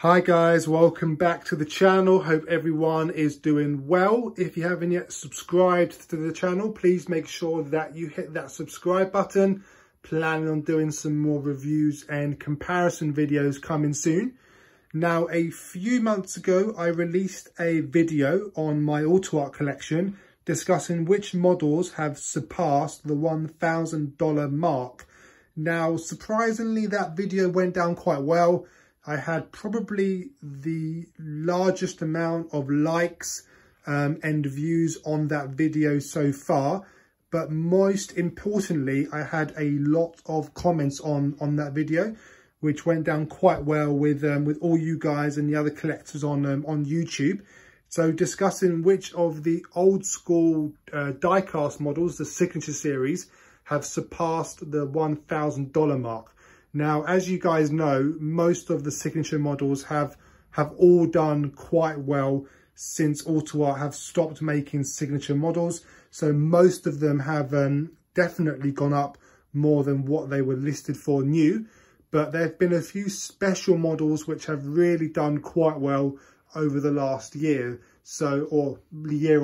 Hi guys, welcome back to the channel. Hope everyone is doing well. If you haven't yet subscribed to the channel, please make sure that you hit that subscribe button. Planning on doing some more reviews and comparison videos coming soon. Now, a few months ago, I released a video on my auto art collection discussing which models have surpassed the $1,000 mark. Now, surprisingly, that video went down quite well. I had probably the largest amount of likes and views on that video so far. But most importantly, I had a lot of comments on that video, which went down quite well with all you guys and the other collectors on YouTube. So discussing which of the old school die-cast models, the Signature Series, have surpassed the $1,000 mark. Now, as you guys know, most of the Signature models have all done quite well since Auto Art have stopped making Signature models. So most of them have definitely gone up more than what they were listed for new. But there have been a few special models which have really done quite well over the last year, or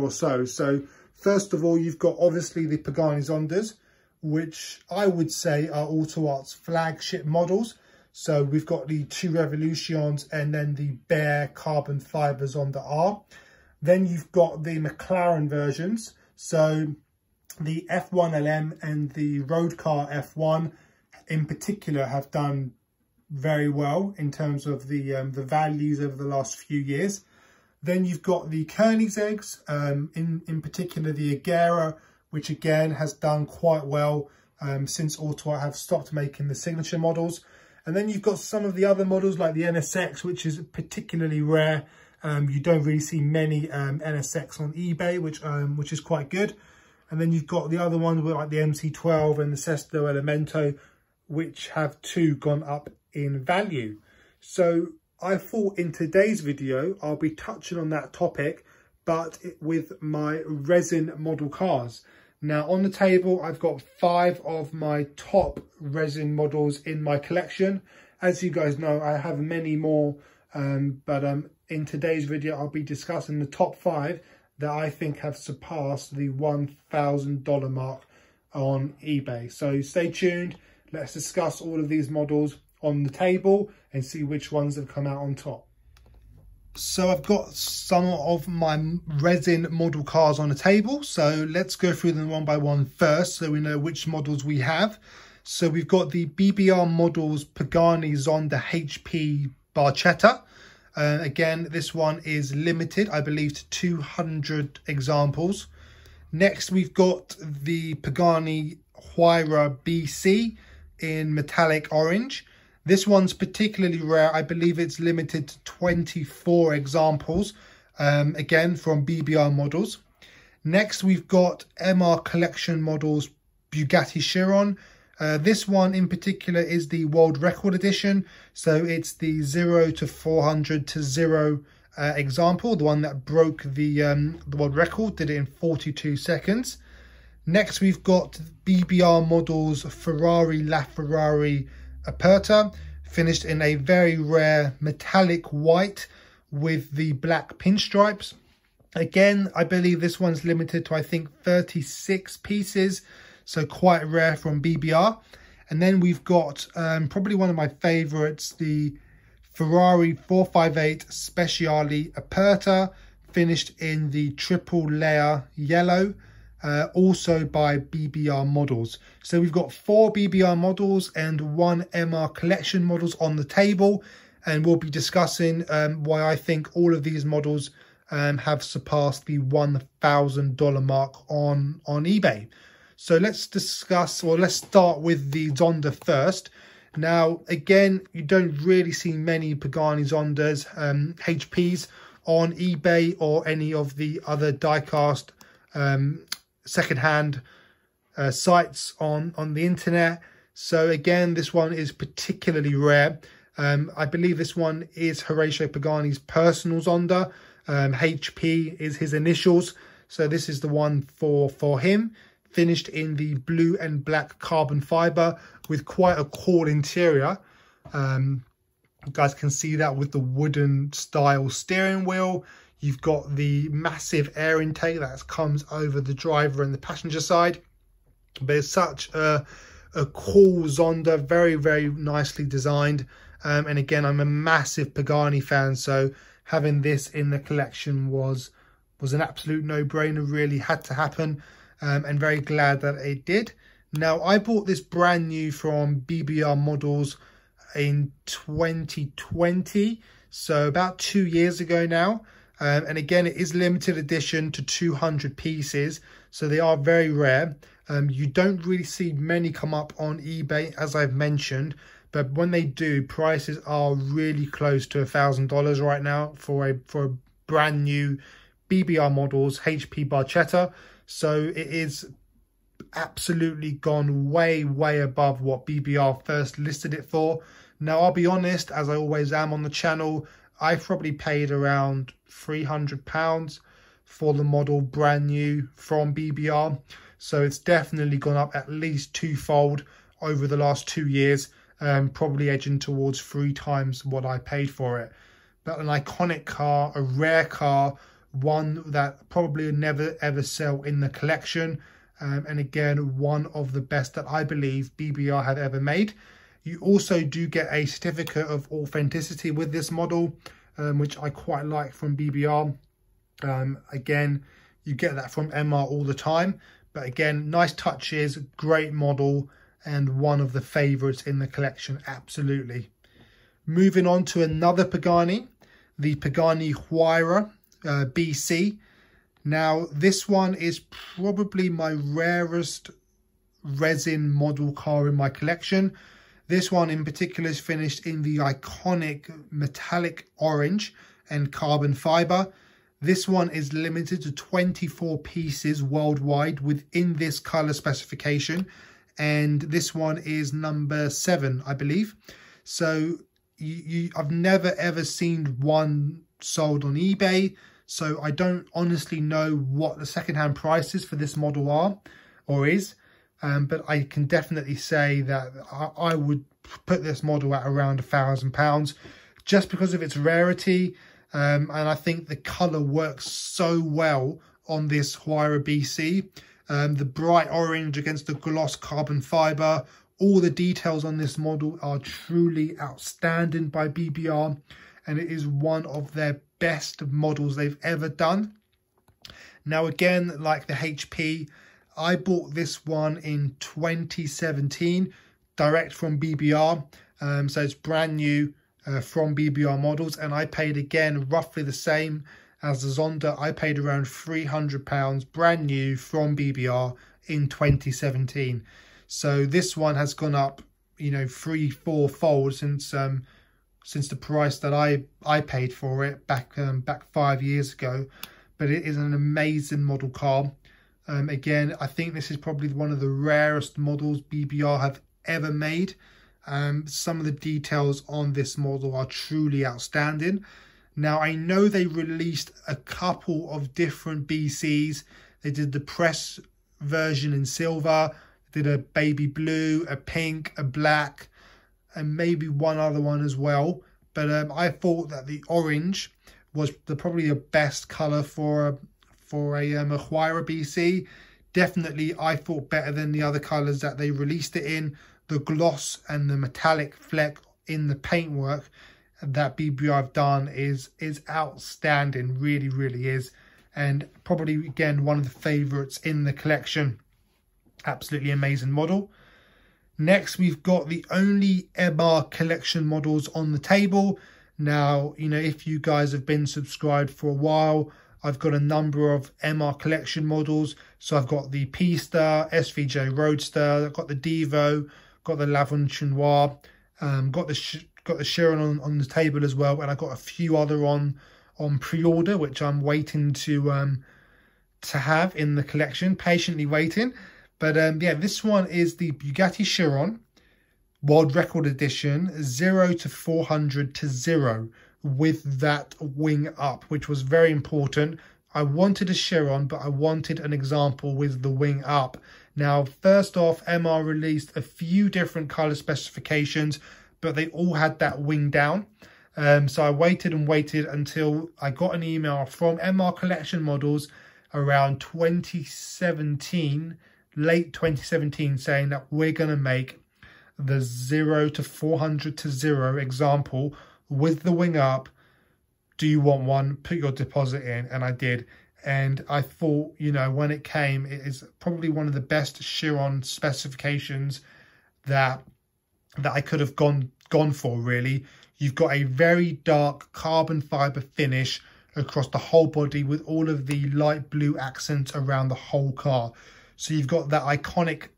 so. So first of all, you've got obviously the Pagani Zondas, which I would say are Auto Art's flagship models. So we've got the two Revolutions and then the bare carbon fiber Zonda R. Then you've got the McLaren versions. So the F1 LM and the Road Car F1 in particular have done very well in terms of the values over the last few years. Then you've got the Koenigseggs, in particular the Agera, which again has done quite well since Auto Art have stopped making the Signature models. And then you've got some of the other models like the NSX, which is particularly rare. You don't really see many NSX on eBay, which is quite good. And then you've got the other ones like the MC12 and the Sesto Elemento, which have too gone up in value. So I thought in today's video, I'll be touching on that topic, but with my resin model cars. Now on the table, I've got 5 of my top resin models in my collection. As you guys know, I have many more, but in today's video, I'll be discussing the top 5 that I think have surpassed the $1,000 mark on eBay. So stay tuned. Let's discuss all of these models on the table and see which ones have come out on top. So I've got some of my resin model cars on the table. So let's go through them one by one first so we know which models we have. So we've got the BBR models Pagani Zonda HP Barchetta. Again, this one is limited, I believe, to 200 examples. Next, we've got the Pagani Huayra BC in metallic orange. This one's particularly rare. I believe it's limited to 24 examples, again, from BBR models. Next, we've got MR Collection models Bugatti Chiron. This one in particular is the World Record Edition. So it's the 0 to 400 to 0 example, the one that broke the world record, did it in 42 seconds. Next, we've got BBR models Ferrari LaFerrari Aperta, finished in a very rare metallic white with the black pinstripes. Again, I believe this one's limited to, I think, 36 pieces, so quite rare from BBR. And then we've got probably one of my favorites, the Ferrari 458 Speciale Aperta, finished in the triple layer yellow, also by BBR models. So we've got 4 BBR models and 1 MR Collection models on the table, and we'll be discussing why I think all of these models have surpassed the $1,000 mark on eBay. So let's discuss, or let's start with the Zonda first. Now, again, you don't really see many Pagani Zondas, HPs on eBay or any of the other diecast secondhand sites on the internet. So again, this one is particularly rare. I believe this one is Horatio Pagani's personal Zonda. HP is his initials, so this is the one for him, finished in the blue and black carbon fiber with quite a cool interior. You guys can see that with the wooden style steering wheel. You've got the massive air intake that comes over the driver and the passenger side. But it's such a cool Zonda, very, very nicely designed. And again, I'm a massive Pagani fan, so having this in the collection was an absolute no-brainer, really had to happen. And very glad that it did. Now, I bought this brand new from BBR Models in 2020, so about 2 years ago now. And again, it is limited edition to 200 pieces, so they are very rare. You don't really see many come up on eBay, as I've mentioned, but when they do, prices are really close to $1,000 right now for a brand new BBR Models HP Barchetta. So it is absolutely gone way, way above what BBR first listed it for. Now, I'll be honest, as I always am on the channel, I probably paid around £300 for the model brand new from BBR. So it's definitely gone up at least twofold over the last 2 years, probably edging towards 3 times what I paid for it. But an iconic car, a rare car, one that probably will never ever sell in the collection. And again, one of the best that I believe BBR have ever made. You also do get a certificate of authenticity with this model, which I quite like from BBR. Again, you get that from MR all the time. But again, nice touches, great model, and one of the favourites in the collection, absolutely. Moving on to another Pagani, the Pagani Huayra BC. Now, this one is probably my rarest resin model car in my collection. This one in particular is finished in the iconic metallic orange and carbon fibre. This one is limited to 24 pieces worldwide within this colour specification. And this one is number 7, I believe. So I've never ever seen one sold on eBay. So I don't honestly know what the secondhand prices for this model are or is. But I can definitely say that I would put this model at around £1,000 just because of its rarity. And I think the colour works so well on this Huayra BC. The bright orange against the gloss carbon fibre. All the details on this model are truly outstanding by BBR. And it is one of their best models they've ever done. Now again, like the HP, I bought this one in 2017, direct from BBR. So it's brand new from BBR Models. And I paid again roughly the same as the Zonda. I paid around £300 brand new from BBR in 2017. So this one has gone up, you know, 3-4 fold since the price that I paid for it back 5 years ago. But it is an amazing model car. Again, I think this is probably one of the rarest models BBR have ever made. Some of the details on this model are truly outstanding. Now, I know they released a couple of different BCs. They did the press version in silver, did a baby blue, a pink, a black, and maybe one other one as well. But I thought that the orange was probably the best colour for a Huayra BC. Definitely, I thought better than the other colours that they released it in. The gloss and the metallic fleck in the paintwork that BBR have done is outstanding, really, really is. And probably, again, one of the favourites in the collection. Absolutely amazing model. Next, we've got the only MR collection models on the table. Now, you know, if you guys have been subscribed for a while, I've got a number of MR collection models. So I've got the P-Star, SVJ Roadster, I've got the Devo, got the L'Aventurier Noir, got the Chiron on the table as well, and I've got a few other on pre-order, which I'm waiting to have in the collection, patiently waiting. But yeah, this one is the Bugatti Chiron World Record Edition, 0 to 400 to 0 with that wing up, which was very important. I wanted a Chiron, but I wanted an example with the wing up. Now, first off, MR released a few different color specifications, but they all had that wing down. So I waited and waited until I got an email from MR Collection Models around 2017, late 2017, saying that we're going to make the 0 to 400 to 0 example with the wing up. Do you want one? Put your deposit in. And I did. And I thought, you know, when it came, it is probably one of the best Chiron specifications that I could have gone for, really. You've got a very dark carbon fiber finish across the whole body with all of the light blue accents around the whole car. So you've got that iconic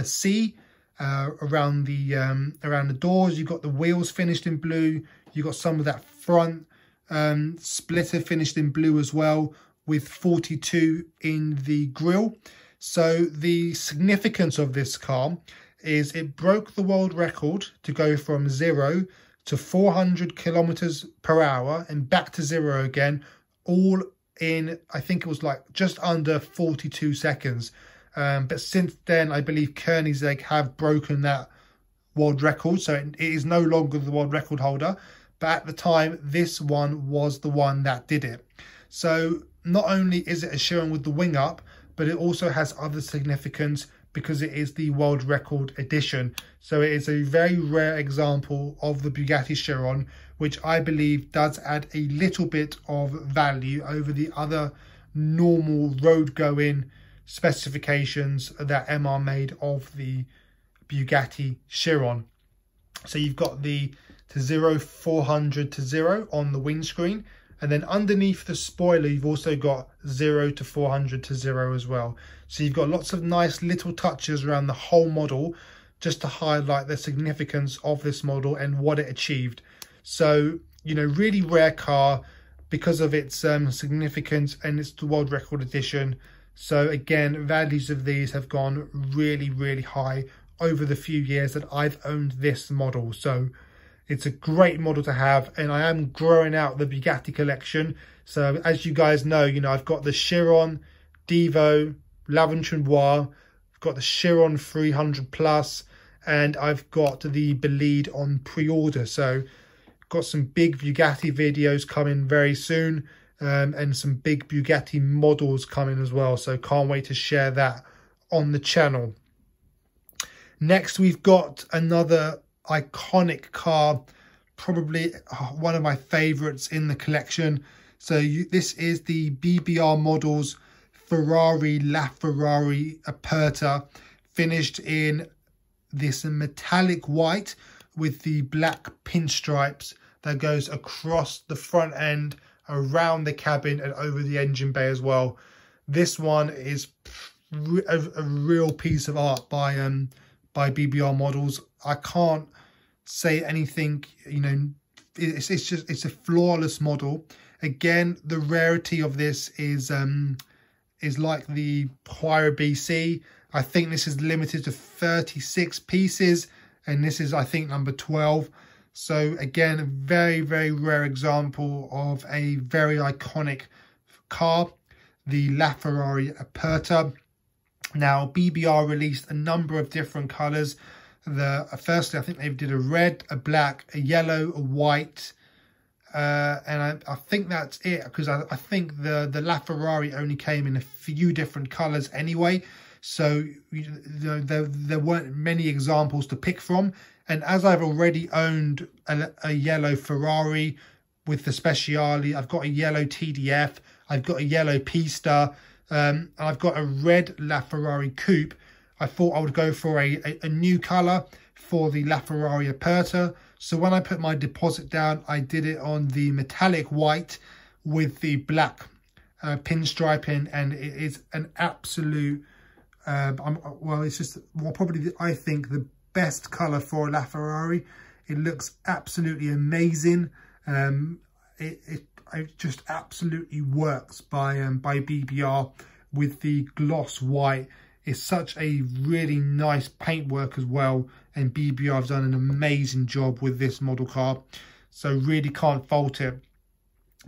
C around the doors. You've got the wheels finished in blue. You've got some of that front splitter finished in blue as well, with 42 in the grille. So the significance of this car is it broke the world record to go from 0 to 400 kilometers per hour and back to 0 again, all in, I think it was like just under 42 seconds. But since then, I believe Koenigsegg have broken that world record. So it is no longer the world record holder. But at the time, this one was the one that did it. So not only is it a Chiron with the wing up, but it also has other significance because it is the world record edition. So it is a very rare example of the Bugatti Chiron, which I believe does add a little bit of value over the other normal road going specifications that MR made of the Bugatti Chiron. So you've got the 0 400 to 0 on the windscreen, and then underneath the spoiler you've also got 0 to 400 to 0 as well. So you've got lots of nice little touches around the whole model just to highlight the significance of this model and what it achieved. So, you know, really rare car because of its significance, and it's the world record edition. So again, values of these have gone really, really high over the few years that I've owned this model. So it's a great model to have, and I am growing out the Bugatti collection. So as you guys know, you know, I've got the Chiron, Devo, L'Aventure Noire, I've got the Chiron 300 Plus, and I've got the Bolide on pre-order. So got some big Bugatti videos coming very soon, and some big Bugatti models coming as well. So can't wait to share that on the channel. Next, we've got another iconic car, probably one of my favorites in the collection. So this is the BBR Models Ferrari LaFerrari Aperta, finished in this metallic white with the black pinstripes that goes across the front end, around the cabin and over the engine bay as well. This one is a real piece of art by BBR Models. I can't say anything, you know, it's a flawless model. Again, the rarity of this is like the Huayra BC. I think this is limited to 36 pieces, and this is, I think, number 12. So again, a very, very rare example of a very iconic car, the LaFerrari Aperta. Now, BBR released a number of different colours. Firstly, I think they did a red, a black, a yellow, a white, and I think that's it, because I think the LaFerrari only came in a few different colours anyway. So you know, there weren't many examples to pick from. And as I've already owned a yellow Ferrari with the Speciale, I've got a yellow TDF, I've got a yellow Pista, I've got a red LaFerrari Coupe. I thought I would go for a new colour for the LaFerrari Aperta. So when I put my deposit down, I did it on the metallic white with the black pinstriping, and it is an absolute, well, it's just, well, probably, I think, the best colour for a LaFerrari. It looks absolutely amazing. It just absolutely works by BBR with the gloss white. It's such a really nice paintwork as well, and BBR have done an amazing job with this model car, so really can't fault it.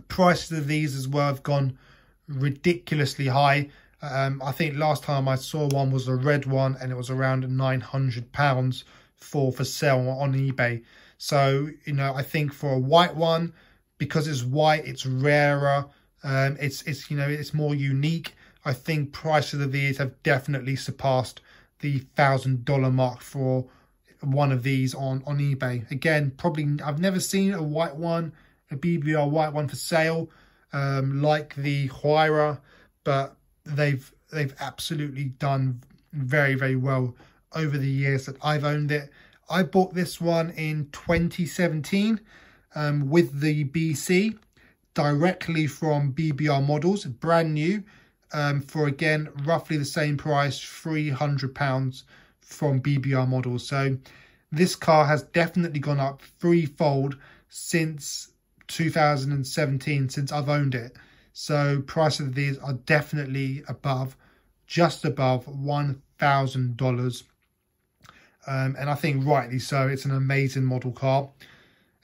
Prices of these as well have gone ridiculously high. I think last time I saw one was a red one, and it was around £900 for sale on eBay. So, you know, I think for a white one, because it's white, it's rarer, it's you know, it's more unique. I think prices of these have definitely surpassed the $1,000 mark for one of these on eBay. Again, probably I've never seen a white one, a BBR white one for sale, like the Huayra, but they've absolutely done very, very well over the years that I've owned it. I bought this one in 2017 with the BC directly from BBR Models, brand new, for again roughly the same price, £300 from BBR Models. So this car has definitely gone up threefold since 2017, since I've owned it. So prices of these are definitely above, just above $1,000. And I think rightly so. It's an amazing model car.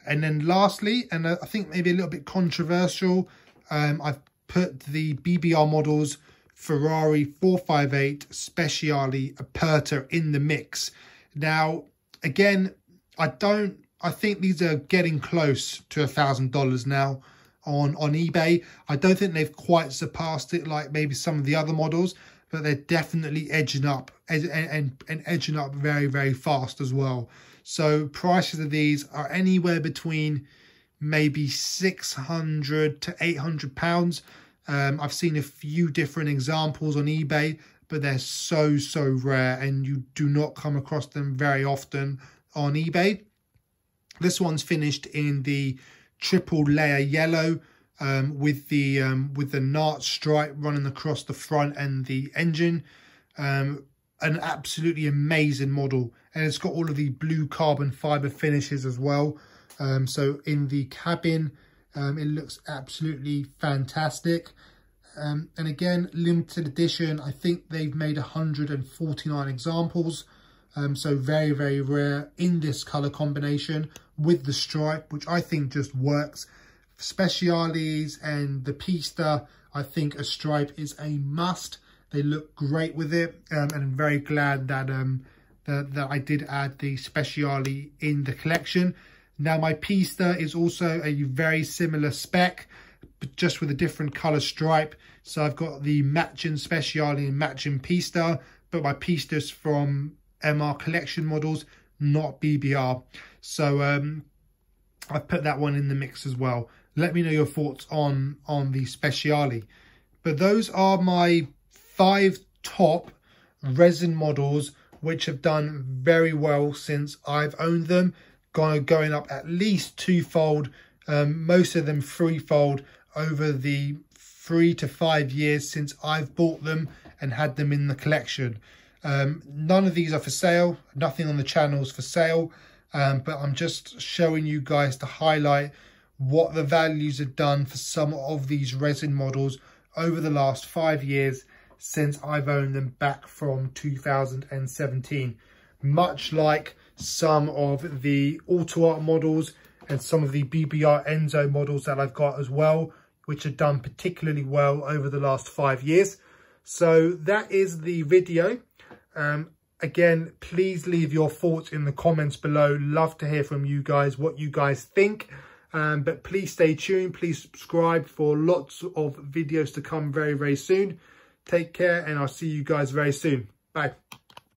And then lastly, and I think maybe a little bit controversial, I've put the BBR Models Ferrari 458 Speciale Aperta in the mix. Now, again, I think these are getting close to $1,000 now on eBay. I don't think they've quite surpassed it like maybe some of the other models, but they're definitely edging up and edging up very, very fast as well. So prices of these are anywhere between maybe £600 to £800. I've seen a few different examples on eBay, but they're so rare and you do not come across them very often on eBay. This one's finished in the triple layer yellow, with the Nart stripe running across the front and the engine. An absolutely amazing model, and it's got all of the blue carbon fiber finishes as well. So in the cabin, it looks absolutely fantastic. And again, limited edition. I think they've made 149 examples. So very, very rare in this color combination with the stripe, which I think just works. Speciales and the Pista, I think a stripe is a must. They look great with it, and I'm very glad that that I did add the Speciale in the collection. Now my Pista is also a very similar spec, but just with a different color stripe. So I've got the matching Speciale and matching Pista, but my Pista's from MR collection models, not BBR. So I've put that one in the mix as well. Let me know your thoughts on the Speciale. But those are my 5 top resin models which have done very well since I've owned them, going up at least twofold, most of them threefold over the 3 to 5 years since I've bought them and had them in the collection. None of these are for sale, nothing on the channel is for sale, but I'm just showing you guys to highlight what the values have done for some of these resin models over the last 5 years since I've owned them back from 2017. Much like some of the Auto Art models and some of the BBR Enzo models that I've got as well, which have done particularly well over the last 5 years. So that is the video. Again, please leave your thoughts in the comments below. Love to hear from you guys, what you guys think. But please stay tuned. Please subscribe for lots of videos to come very, very soon. Take care, and I'll see you guys very soon. Bye.